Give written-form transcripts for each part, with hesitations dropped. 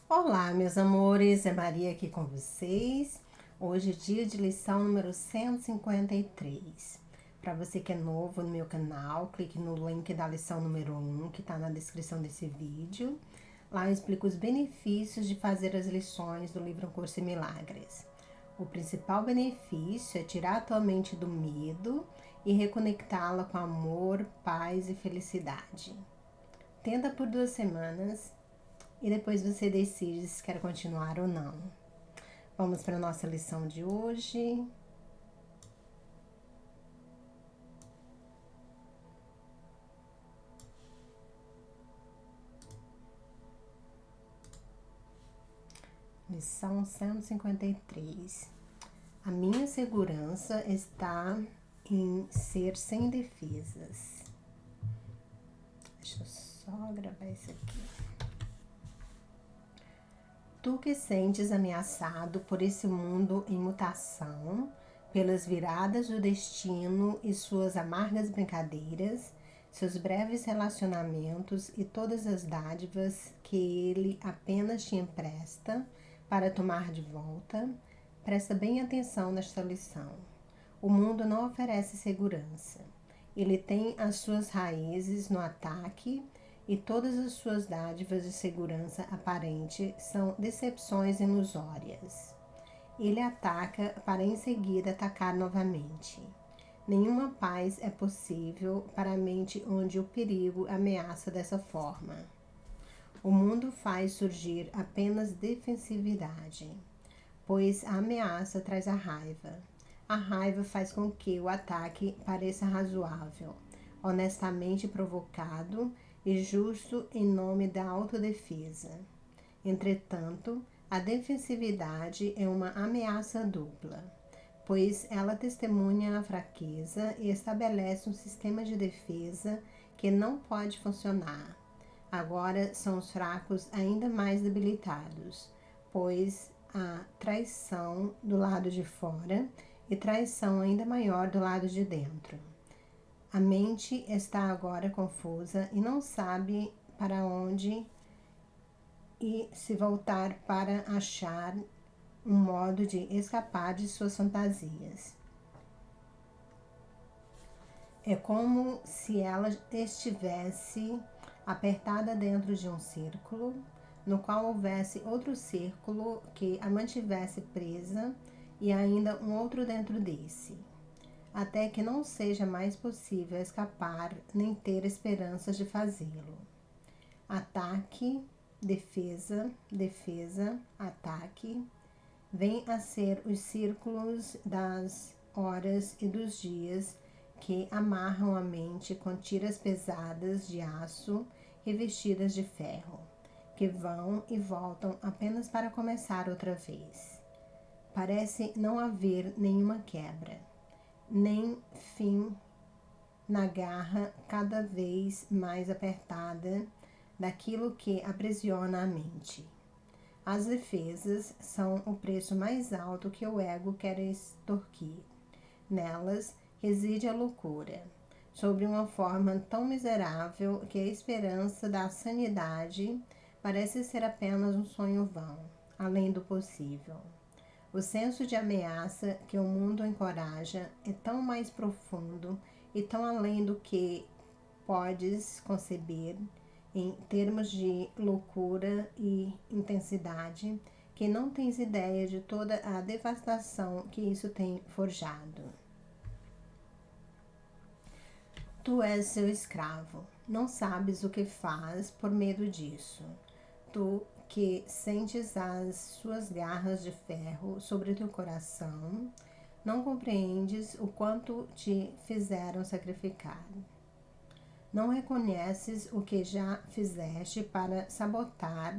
Olá, meus amores, é Maria aqui com vocês. Hoje é dia de lição número 153. Para você que é novo no meu canal, clique no link da lição número 1, que está na descrição desse vídeo. Lá eu explico os benefícios de fazer as lições do livro Um Curso em Milagres. O principal benefício é tirar a tua mente do medo e reconectá-la com amor, paz e felicidade. Tenta por 2 semanas e depois você decide se quer continuar ou não. Vamos para a nossa lição de hoje. Lição 153. A minha segurança está em ser sem defesas. Deixa eu só gravar isso aqui. Tu que sentes ameaçado por esse mundo em mutação, pelas viradas do destino e suas amargas brincadeiras, seus breves relacionamentos e todas as dádivas que ele apenas te empresta para tomar de volta, presta bem atenção nesta lição. O mundo não oferece segurança. Ele tem as suas raízes no ataque e todas as suas dádivas de segurança aparente são decepções ilusórias. Ele ataca para em seguida atacar novamente. Nenhuma paz é possível para a mente onde o perigo ameaça dessa forma. O mundo faz surgir apenas defensividade, pois a ameaça traz a raiva. A raiva faz com que o ataque pareça razoável, honestamente provocado e justo em nome da autodefesa. Entretanto, a defensividade é uma ameaça dupla, pois ela testemunha a fraqueza e estabelece um sistema de defesa que não pode funcionar. Agora são os fracos ainda mais debilitados, pois há traição do lado de fora e traição ainda maior do lado de dentro. A mente está agora confusa e não sabe para onde e se voltar para achar um modo de escapar de suas fantasias. É como se ela estivesse apertada dentro de um círculo, no qual houvesse outro círculo que a mantivesse presa e ainda um outro dentro desse, até que não seja mais possível escapar nem ter esperanças de fazê-lo. Ataque, defesa, defesa, ataque, vêm a ser os círculos das horas e dos dias que amarram a mente com tiras pesadas de aço revestidas de ferro, que vão e voltam apenas para começar outra vez. Parece não haver nenhuma quebra, nem fim na garra cada vez mais apertada daquilo que aprisiona a mente. As defesas são o preço mais alto que o ego quer extorquir. Nelas reside a loucura, sobre uma forma tão miserável que a esperança da sanidade parece ser apenas um sonho vão, além do possível. O senso de ameaça que o mundo encoraja é tão mais profundo e tão além do que podes conceber em termos de loucura e intensidade, que não tens ideia de toda a devastação que isso tem forjado. Tu és seu escravo, não sabes o que faz por medo disso. Tu que sentes as suas garras de ferro sobre teu coração, não compreendes o quanto te fizeram sacrificar. Não reconheces o que já fizeste para sabotar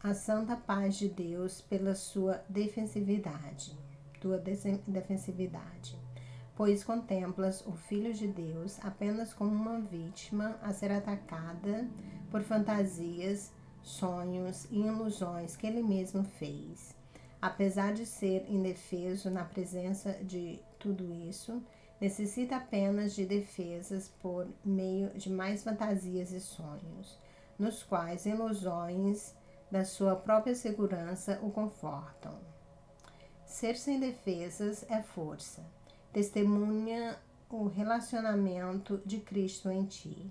a santa paz de Deus pela sua defensividade, pois contemplas o Filho de Deus apenas como uma vítima a ser atacada por fantasias, sonhos e ilusões que ele mesmo fez. Apesar de ser indefeso na presença de tudo isso, necessita apenas de defesas por meio de mais fantasias e sonhos. nos quais ilusões da sua própria segurança o confortam. Ser sem defesas é força. Testemunha o relacionamento de Cristo em ti.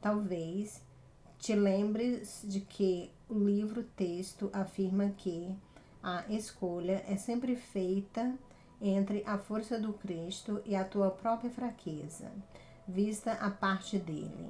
Talvez te lembres de que o livro-texto afirma que a escolha é sempre feita entre a força do Cristo e a tua própria fraqueza, vista a parte dele.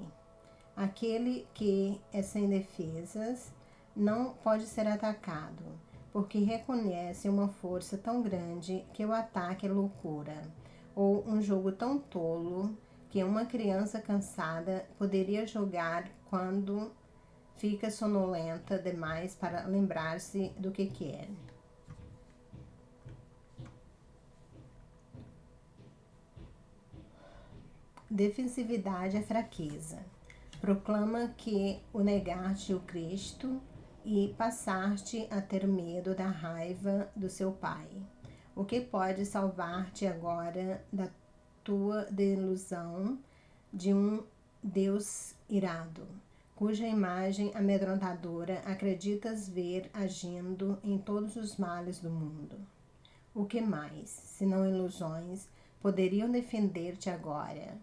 Aquele que é sem defesas não pode ser atacado, porque reconhece uma força tão grande que o ataque é loucura, ou um jogo tão tolo que uma criança cansada poderia jogar quando fica sonolenta demais para lembrar-se do que quer. Defensividade é fraqueza. Proclama que o negaste o Cristo e passaste a ter medo da raiva do seu Pai. O que pode salvar-te agora da tua delusão de um Deus irado, cuja imagem amedrontadora acreditas ver agindo em todos os males do mundo? O que mais, senão ilusões, poderiam defender-te agora,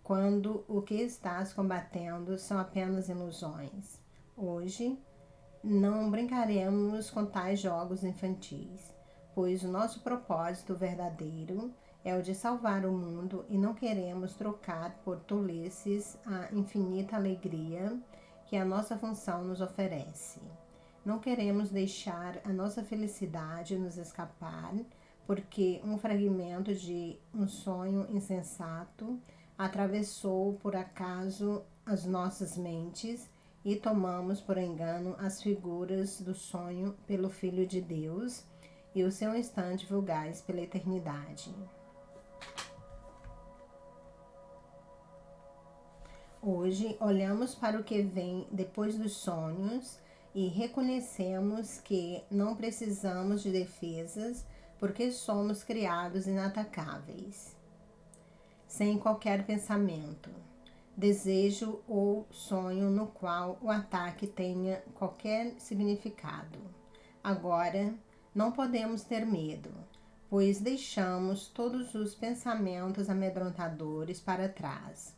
quando o que estás combatendo são apenas ilusões? Hoje, não brincaremos com tais jogos infantis, pois o nosso propósito verdadeiro é o de salvar o mundo e não queremos trocar por tolices a infinita alegria que a nossa função nos oferece. Não queremos deixar a nossa felicidade nos escapar, porque um fragmento de um sonho insensato atravessou por acaso as nossas mentes e tomamos por engano as figuras do sonho pelo Filho de Deus e o seu instante vulgais pela eternidade. Hoje olhamos para o que vem depois dos sonhos e reconhecemos que não precisamos de defesas porque somos criados inatacáveis, sem qualquer pensamento, desejo ou sonho no qual o ataque tenha qualquer significado. Agora, não podemos ter medo, pois deixamos todos os pensamentos amedrontadores para trás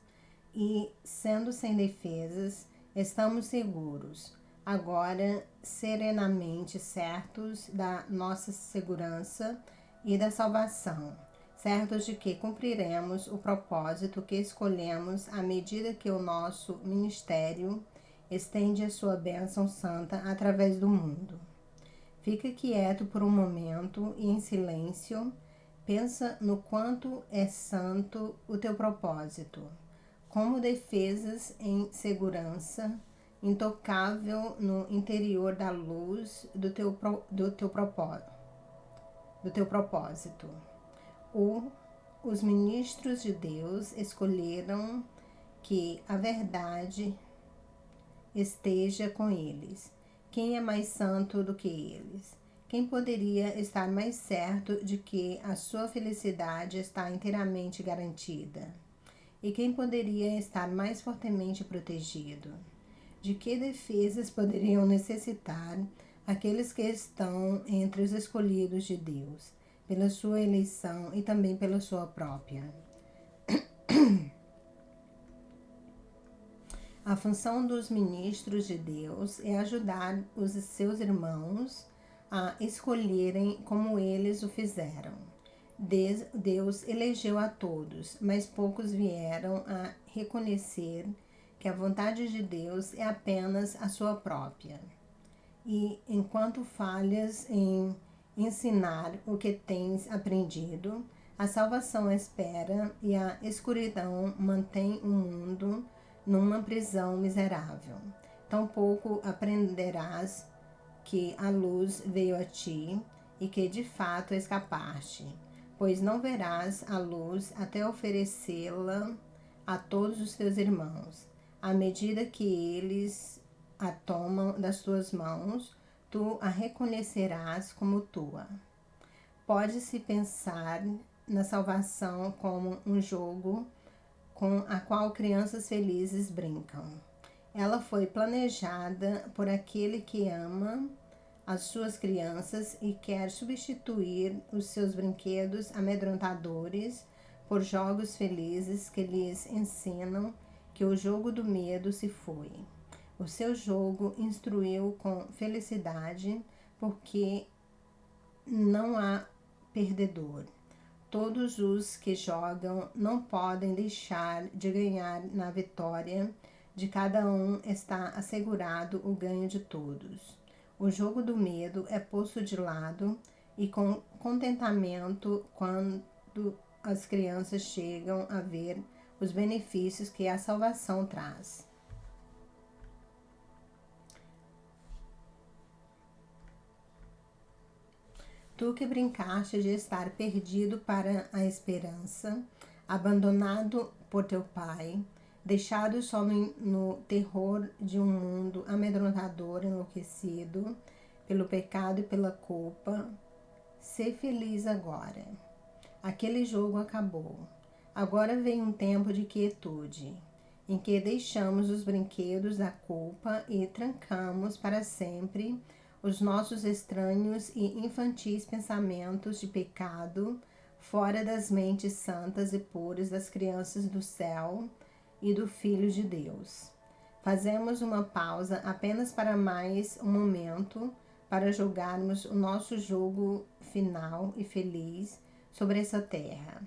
e, sendo sem defesas, estamos seguros, agora serenamente certos da nossa segurança e da salvação, certos de que cumpriremos o propósito que escolhemos à medida que o nosso ministério estende a sua bênção santa através do mundo. Fica quieto por um momento e em silêncio, pensa no quanto é santo o teu propósito, como defesas em segurança, intocável no interior da luz do teu propósito. Os ministros de Deus escolheram que a verdade esteja com eles. Quem é mais santo do que eles? Quem poderia estar mais certo de que a sua felicidade está inteiramente garantida? E quem poderia estar mais fortemente protegido? De que defesas poderiam necessitar aqueles que estão entre os escolhidos de Deus, pela sua eleição e também pela sua própria? A função dos ministros de Deus é ajudar os seus irmãos a escolherem como eles o fizeram. Deus elegeu a todos, mas poucos vieram a reconhecer que a vontade de Deus é apenas a sua própria. E enquanto falhas em ensinar o que tens aprendido, a salvação espera e a escuridão mantém o mundo numa prisão miserável. Tampouco aprenderás que a luz veio a ti e que de fato escapaste, pois não verás a luz até oferecê-la a todos os teus irmãos. À medida que eles a tomam das tuas mãos, tu a reconhecerás como tua. Pode-se pensar na salvação como um jogo com a qual crianças felizes brincam. Ela foi planejada por aquele que ama as suas crianças e quer substituir os seus brinquedos amedrontadores por jogos felizes que lhes ensinam que o jogo do medo se foi. O seu jogo instruiu com felicidade, porque não há perdedor. Todos os que jogam não podem deixar de ganhar. Na vitória de cada um está assegurado o ganho de todos. O jogo do medo é posto de lado e com contentamento quando as crianças chegam a ver os benefícios que a salvação traz. Tu que brincaste de estar perdido para a esperança, abandonado por teu pai, deixado só no terror de um mundo amedrontador, enlouquecido pelo pecado e pela culpa, sê feliz agora. Aquele jogo acabou. Agora vem um tempo de quietude, em que deixamos os brinquedos da culpa e trancamos para sempre os nossos estranhos e infantis pensamentos de pecado fora das mentes santas e puras das crianças do céu e do Filho de Deus. Fazemos uma pausa apenas para mais um momento para jogarmos o nosso jogo final e feliz sobre essa terra.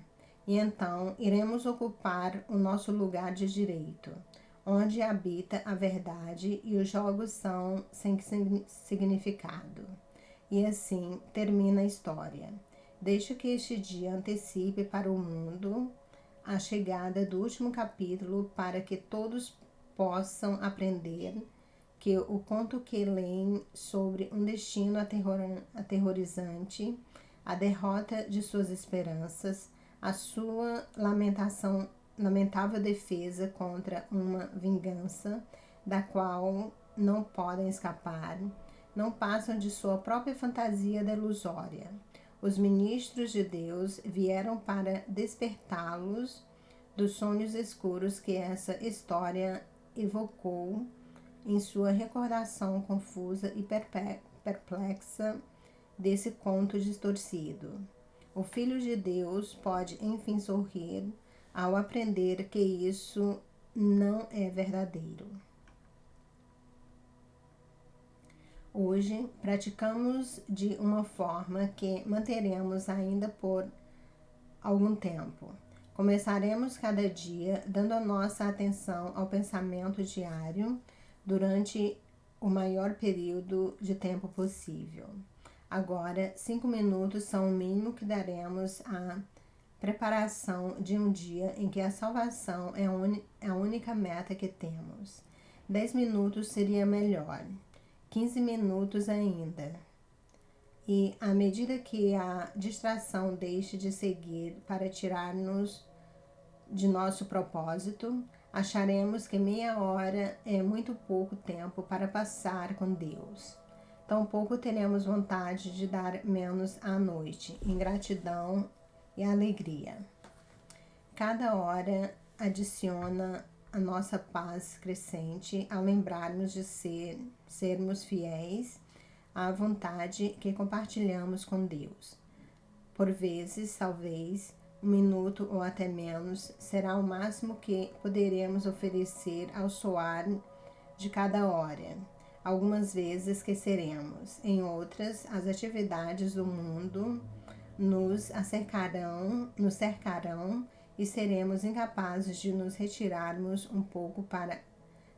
E então iremos ocupar o nosso lugar de direito, onde habita a verdade e os jogos são sem significado. E assim termina a história. Deixa que este dia antecipe para o mundo a chegada do último capítulo, para que todos possam aprender que o conto que leem sobre um destino aterrorizante, a derrota de suas esperanças, a sua lamentável defesa contra uma vingança da qual não podem escapar, não passam de sua própria fantasia delusória. Os ministros de Deus vieram para despertá-los dos sonhos escuros que essa história evocou em sua recordação confusa e perplexa desse conto distorcido. O Filho de Deus pode enfim sorrir ao aprender que isso não é verdadeiro. Hoje, praticamos de uma forma que manteremos ainda por algum tempo. Começaremos cada dia dando a nossa atenção ao pensamento diário durante o maior período de tempo possível. Agora, 5 minutos são o mínimo que daremos à preparação de um dia em que a salvação é a única meta que temos. 10 minutos seria melhor. 15 minutos ainda. E à medida que a distração deixe de seguir para tirar-nos de nosso propósito, acharemos que meia hora é muito pouco tempo para passar com Deus. Tampouco teremos vontade de dar menos à noite, em gratidão e alegria. Cada hora adiciona a nossa paz crescente ao lembrarmos de sermos fiéis à vontade que compartilhamos com Deus. Por vezes, talvez, 1 minuto ou até menos será o máximo que poderemos oferecer ao soar de cada hora. Algumas vezes esqueceremos, em outras, as atividades do mundo nos cercarão e seremos incapazes de nos retirarmos um pouco para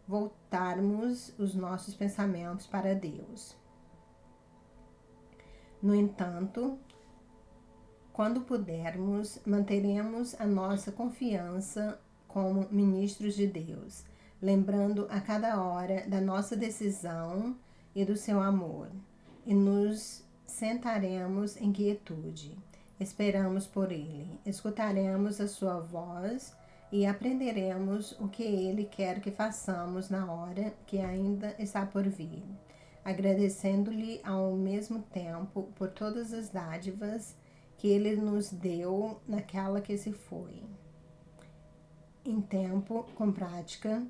voltarmos os nossos pensamentos para Deus. No entanto, quando pudermos, manteremos a nossa confiança como ministros de Deus, lembrando a cada hora da nossa decisão e do seu amor, e nos sentaremos em quietude. Esperamos por Ele, escutaremos a sua voz e aprenderemos o que Ele quer que façamos na hora que ainda está por vir, agradecendo-lhe ao mesmo tempo por todas as dádivas que Ele nos deu naquela que se foi. Em tempo, com prática,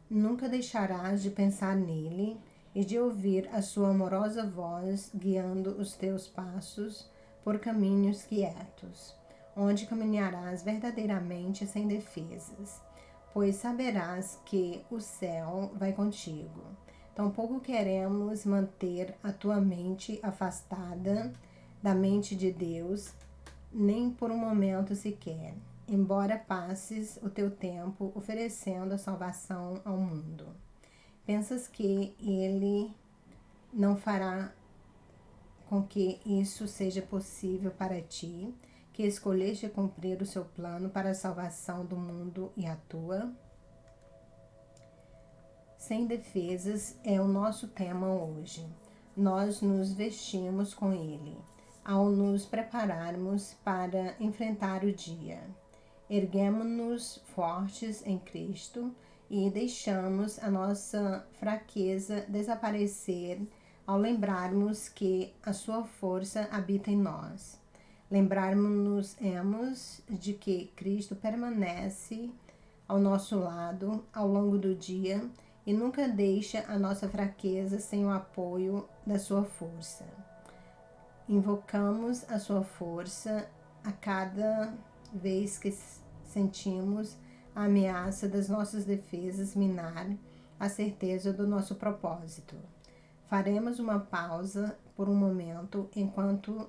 Nunca deixarás de pensar nele e de ouvir a sua amorosa voz guiando os teus passos por caminhos quietos, onde caminharás verdadeiramente sem defesas, pois saberás que o céu vai contigo. Tampouco queremos manter a tua mente afastada da mente de Deus, nem por um momento sequer, embora passes o teu tempo oferecendo a salvação ao mundo. Pensas que Ele não fará com que isso seja possível para ti, que escolheste cumprir o seu plano para a salvação do mundo e a tua? Sem defesas é o nosso tema hoje. Nós nos vestimos com ele, ao nos prepararmos para enfrentar o dia. Erguemos-nos fortes em Cristo e deixamos a nossa fraqueza desaparecer ao lembrarmos que a sua força habita em nós. Lembrarmos-nos de que Cristo permanece ao nosso lado ao longo do dia e nunca deixa a nossa fraqueza sem o apoio da sua força. Invocamos a sua força a cada vez que sentimos a ameaça das nossas defesas minar a certeza do nosso propósito. Faremos uma pausa por um momento enquanto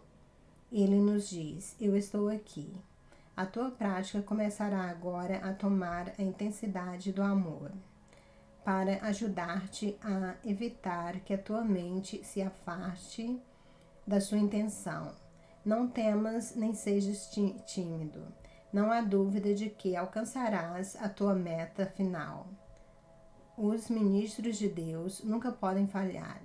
ele nos diz: eu estou aqui. A tua prática começará agora a tomar a intensidade do amor, para ajudar-te a evitar que a tua mente se afaste da sua intenção. Não temas nem sejas tímido. Não há dúvida de que alcançarás a tua meta final. Os ministros de Deus nunca podem falhar,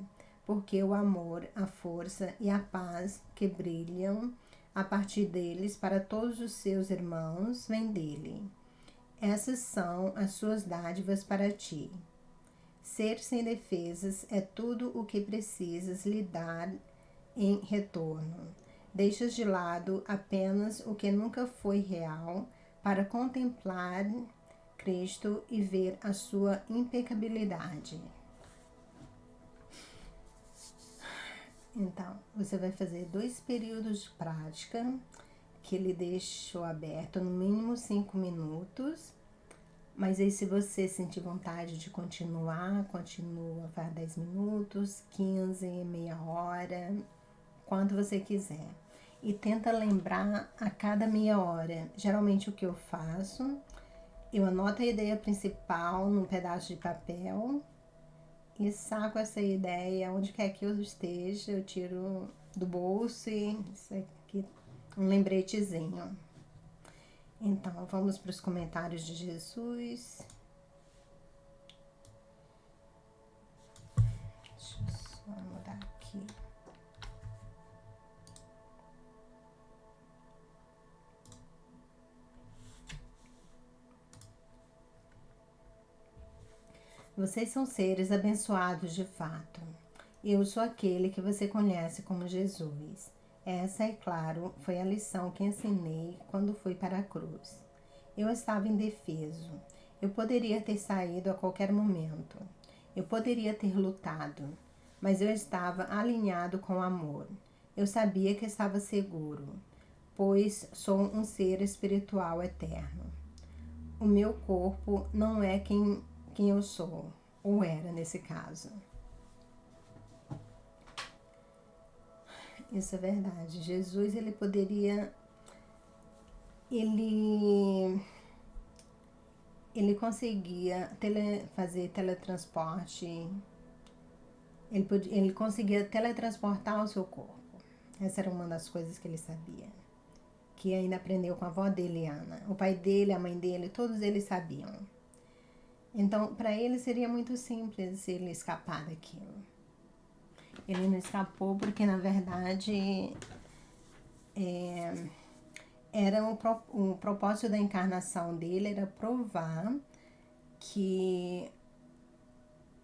porque o amor, a força e a paz que brilham a partir deles para todos os seus irmãos vêm dele. Essas são as suas dádivas para ti. Ser sem defesas é tudo o que precisas lhe dar em retorno. Deixas de lado apenas o que nunca foi real para contemplar Cristo e ver a sua impecabilidade. Então, você vai fazer 2 períodos de prática que ele deixou aberto no mínimo 5 minutos. Mas aí, se você sentir vontade de continuar, continua, faz 10 minutos, 15, meia hora, quanto você quiser. E tenta lembrar a cada meia hora. Geralmente o que eu faço, eu anoto a ideia principal num pedaço de papel e saco essa ideia onde quer que eu esteja, eu tiro do bolso e isso aqui, um lembretezinho. Então, vamos para os comentários de Jesus. Deixa eu só mudar aqui. Vocês são seres abençoados de fato. Eu sou aquele que você conhece como Jesus. Essa, é claro, foi a lição que ensinei quando fui para a cruz. Eu estava indefeso. Eu poderia ter saído a qualquer momento. Eu poderia ter lutado, mas eu estava alinhado com o amor. Eu sabia que estava seguro, pois sou um ser espiritual eterno. O meu corpo não é quem eu sou, ou era nesse caso. Isso é verdade. Jesus, ele poderia, ele conseguia fazer teletransporte, ele conseguia teletransportar o seu corpo. Essa era uma das coisas que ele sabia, que ainda aprendeu com a avó dele, Ana. O pai dele, a mãe dele, todos eles sabiam. Então, para ele seria muito simples ele escapar daquilo. Ele não escapou porque, na verdade, era o propósito da encarnação dele era provar que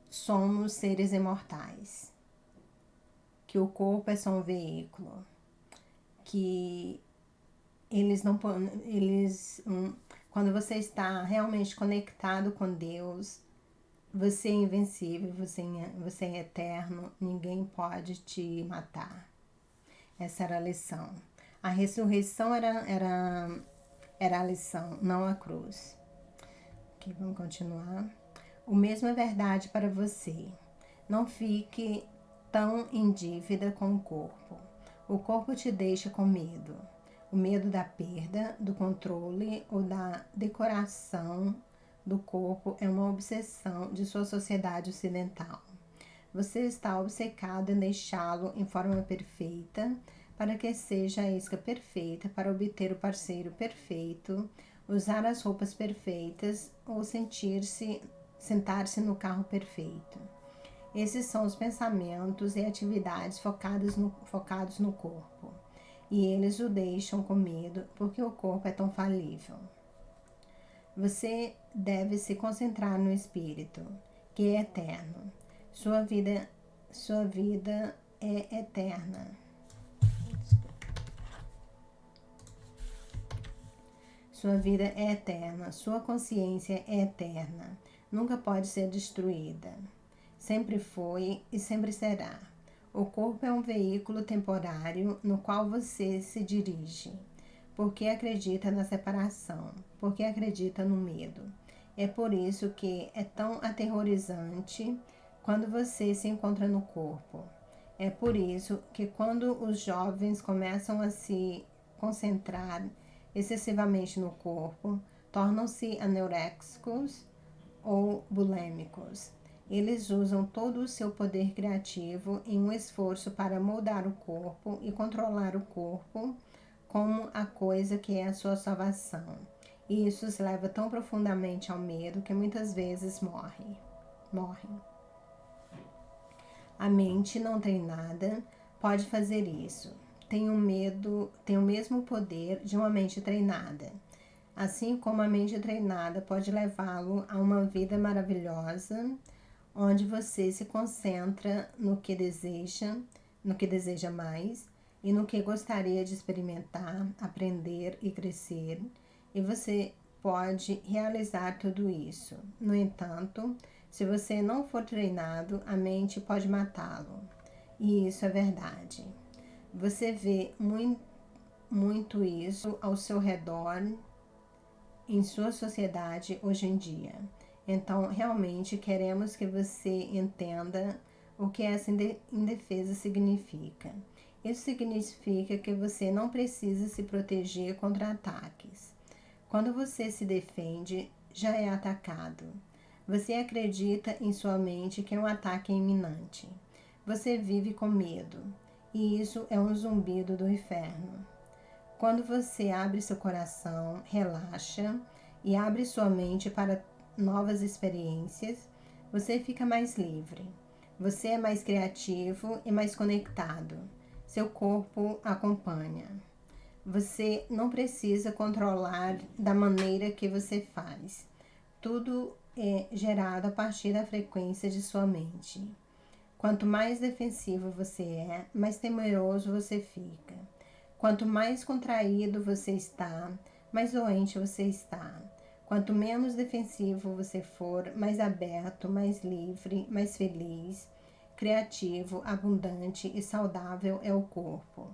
somos seres imortais, que o corpo é só um veículo, que quando você está realmente conectado com Deus, Você é invencível, você é eterno, ninguém pode te matar. Essa era a lição. A ressurreição era a lição, não a cruz. Ok, vamos continuar. O mesmo é verdade para você. Não fique tão em dívida com o corpo. O corpo te deixa com medo. O medo da perda, do controle ou da decoração do corpo é uma obsessão de sua sociedade ocidental. Você está obcecado em deixá-lo em forma perfeita, para que seja a isca perfeita, para obter o parceiro perfeito, usar as roupas perfeitas ou sentar-se no carro perfeito. Esses são os pensamentos e atividades focados no corpo. E eles o deixam com medo, porque o corpo é tão falível. Você deve se concentrar no espírito, que é eterno. Sua vida é eterna. Sua vida é eterna, sua consciência é eterna, nunca pode ser destruída. Sempre foi e sempre será. O corpo é um veículo temporário no qual você se dirige, porque acredita na separação, porque acredita no medo. É por isso que é tão aterrorizante quando você se encontra no corpo. É por isso que quando os jovens começam a se concentrar excessivamente no corpo, tornam-se anoréxicos ou bulêmicos. Eles usam todo o seu poder criativo em um esforço para moldar o corpo e controlar o corpo como a coisa que é a sua salvação. E isso os leva tão profundamente ao medo que muitas vezes morrem. A mente não treinada pode fazer isso. Tem o mesmo poder de uma mente treinada. Assim como a mente treinada pode levá-lo a uma vida maravilhosa, onde você se concentra no que deseja mais e no que gostaria de experimentar, aprender e crescer, e você pode realizar tudo isso. No entanto, se você não for treinado, a mente pode matá-lo. E isso é verdade. Você vê muito isso ao seu redor em sua sociedade hoje em dia. Então, realmente queremos que você entenda o que essa indefesa significa. Isso significa que você não precisa se proteger contra ataques. Quando você se defende, já é atacado. Você acredita em sua mente que um ataque é iminente. Você vive com medo, e isso é um zumbido do inferno. Quando você abre seu coração, relaxa e abre sua mente para novas experiências, você fica mais livre. Você é mais criativo e mais conectado. Seu corpo acompanha. Você não precisa controlar da maneira que você faz. Tudo é gerado a partir da frequência de sua mente. Quanto mais defensivo você é, mais temeroso você fica. Quanto mais contraído você está, mais doente você está. Quanto menos defensivo você for, mais aberto, mais livre, mais feliz, criativo, abundante e saudável é o corpo,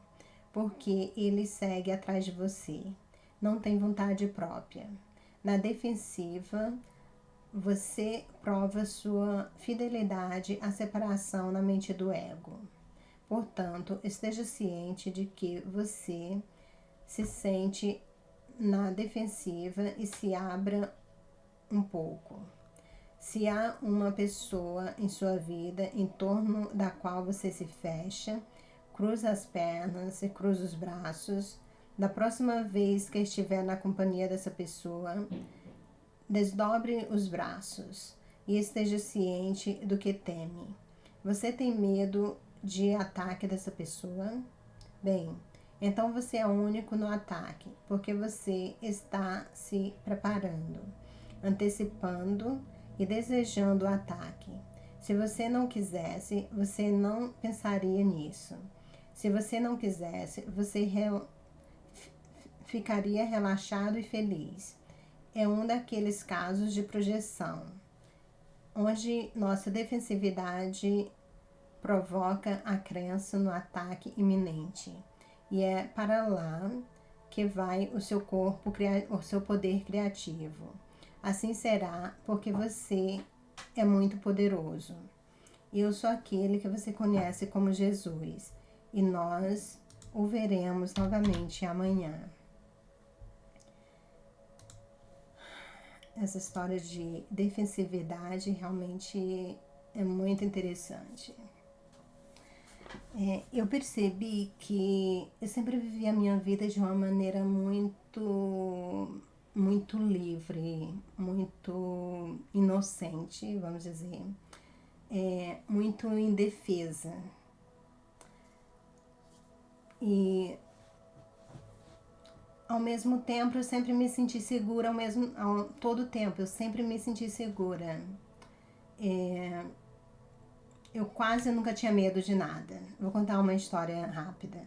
porque ele segue atrás de você. Não tem vontade própria. Na defensiva, você prova sua fidelidade à separação na mente do ego. Portanto, esteja ciente de que você se sente na defensiva e se abra um pouco. Se há uma pessoa em sua vida em torno da qual você se fecha, cruza as pernas e cruza os braços, da próxima vez que estiver na companhia dessa pessoa, desdobre os braços e esteja ciente do que teme. Você tem medo de ataque dessa pessoa? Bem, então você é único no ataque, porque você está se preparando, antecipando e desejando o ataque. Se você não quisesse, você não pensaria nisso. Se você não quisesse, você ficaria relaxado e feliz. É um daqueles casos de projeção, onde nossa defensividade provoca a crença no ataque iminente. E é para lá que vai o seu corpo, o seu poder criativo. Assim será, porque você é muito poderoso. Eu sou aquele que você conhece como Jesus, e nós o veremos novamente amanhã. Essa história de defensividade realmente é muito interessante. Eu percebi que eu sempre vivi a minha vida de uma maneira muito livre, muito inocente, vamos dizer, muito indefesa. E ao mesmo tempo eu sempre me senti segura, todo tempo eu sempre me senti segura. Eu quase nunca tinha medo de nada. Vou contar uma história rápida.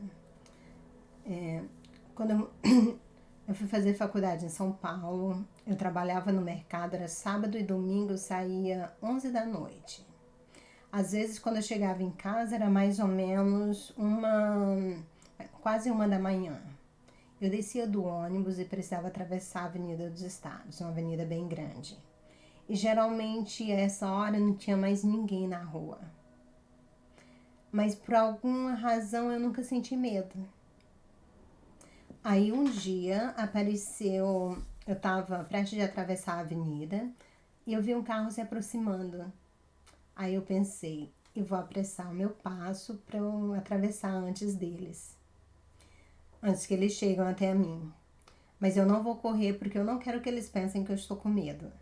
Quando eu fui fazer faculdade em São Paulo, eu trabalhava no mercado, era sábado e domingo, eu saía 11 da noite. Às vezes, quando eu chegava em casa, era mais ou menos quase 1 da manhã. Eu descia do ônibus e precisava atravessar a Avenida dos Estados, uma avenida bem grande. E geralmente, a essa hora, não tinha mais ninguém na rua. Mas por alguma razão, eu nunca senti medo. Aí um dia apareceu, eu estava prestes de atravessar a avenida e eu vi um carro se aproximando. Aí eu pensei, eu vou apressar o meu passo para eu atravessar antes deles, antes que eles cheguem até a mim. Mas eu não vou correr porque eu não quero que eles pensem que eu estou com medo.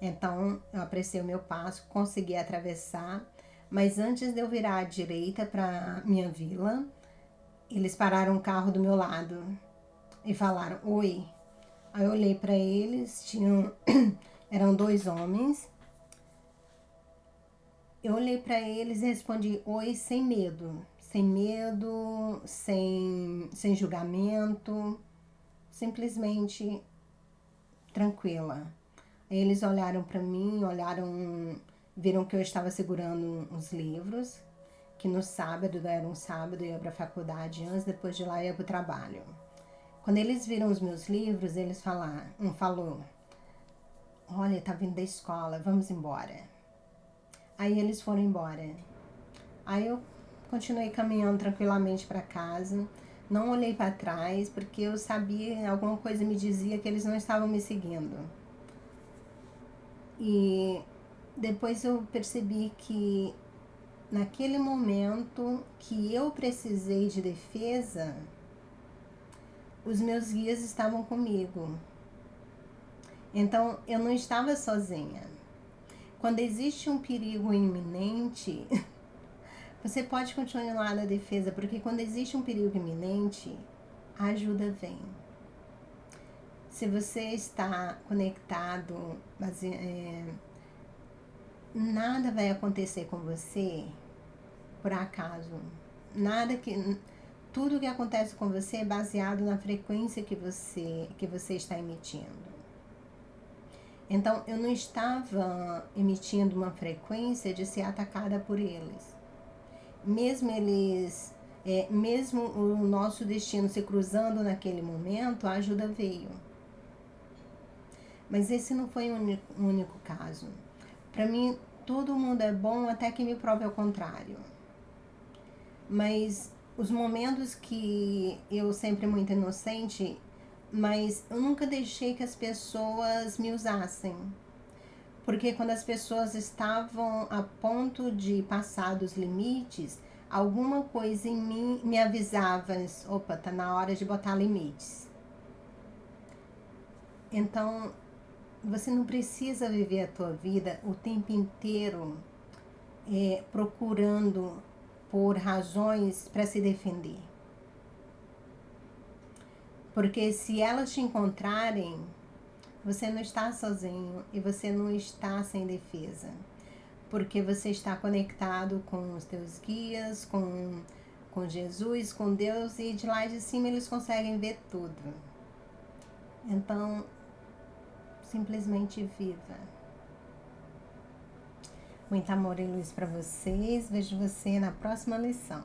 Então eu apressei o meu passo, consegui atravessar, mas antes de eu virar à direita para minha vila, eles pararam o carro do meu lado e falaram, oi. Aí eu olhei para eles, eram 2 homens. Eu olhei para eles e respondi, oi, sem medo, sem julgamento, simplesmente tranquila. Aí eles olharam para mim, viram que eu estava segurando uns livros, que no sábado, era um sábado, eu ia para a faculdade, antes, depois de lá eu ia para o trabalho. Quando eles viram os meus livros, um falou, olha, tá vindo da escola, vamos embora. Aí eles foram embora. Aí eu continuei caminhando tranquilamente para casa, não olhei para trás, porque eu sabia, alguma coisa me dizia que eles não estavam me seguindo. E depois eu percebi que naquele momento que eu precisei de defesa, os meus guias estavam comigo. Então eu não estava sozinha. Quando existe um perigo iminente, você pode continuar na defesa, porque quando existe um perigo iminente, a ajuda vem. Se você está conectado, nada vai acontecer com você por acaso. Tudo que acontece com você é baseado na frequência que você está emitindo. Então, eu não estava emitindo uma frequência de ser atacada por eles. Mesmo o nosso destino se cruzando naquele momento, a ajuda veio. Mas esse não foi o único caso. Para mim, todo mundo é bom até que me prove ao contrário. Mas os momentos que eu sempre muito inocente, mas eu nunca deixei que as pessoas me usassem. Porque quando as pessoas estavam a ponto de passar dos limites, alguma coisa em mim me avisava, opa, tá na hora de botar limites. Então, você não precisa viver a tua vida o tempo inteiro procurando por razões para se defender. Porque se elas te encontrarem, você não está sozinho e você não está sem defesa. Porque você está conectado com os teus guias, com Jesus, com Deus, e de lá de cima eles conseguem ver tudo. Então, simplesmente viva. Muito amor e luz para vocês. Vejo você na próxima lição.